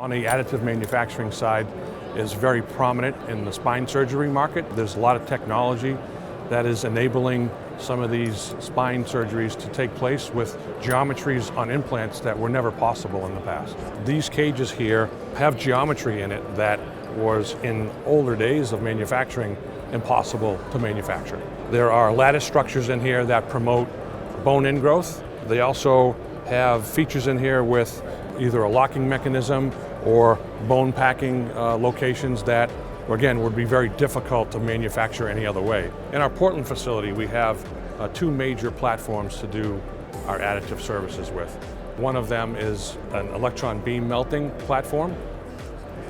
On the additive manufacturing side is very prominent in the spine surgery market. There's a lot of technology that is enabling some of these spine surgeries to take place with geometries on implants that were never possible in the past. These cages here have geometry in it that was in older days of manufacturing impossible to manufacture. There are lattice structures in here that promote bone ingrowth. They also have features in here with either a locking mechanism or bone packing locations that, again, would be very difficult to manufacture any other way. In our Portland facility, we have two major platforms to do our additive services with. One of them is an electron beam melting platform.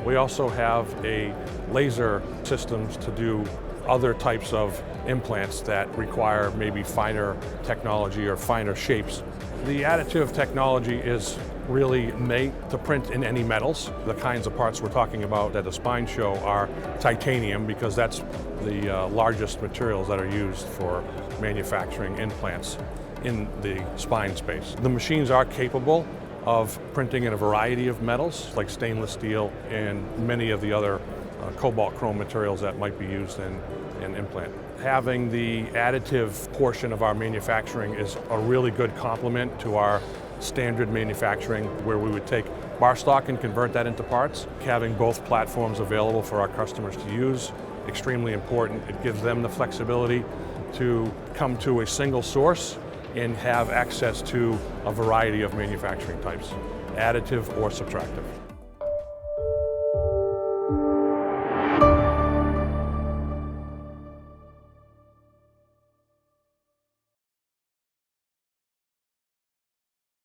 We also have a laser systems to do other types of implants that require maybe finer technology or finer shapes. The additive technology is really made to print in any metals. The kinds of parts we're talking about at the spine show are titanium, because that's the largest materials that are used for manufacturing implants in the spine space. The machines are capable of printing in a variety of metals like stainless steel and many of the other cobalt chrome materials that might be used in an implant. Having the additive portion of our manufacturing is a really good complement to our standard manufacturing, where we would take bar stock and convert that into parts. Having both platforms available for our customers to use, extremely important. It gives them the flexibility to come to a single source and have access to a variety of manufacturing types, additive or subtractive.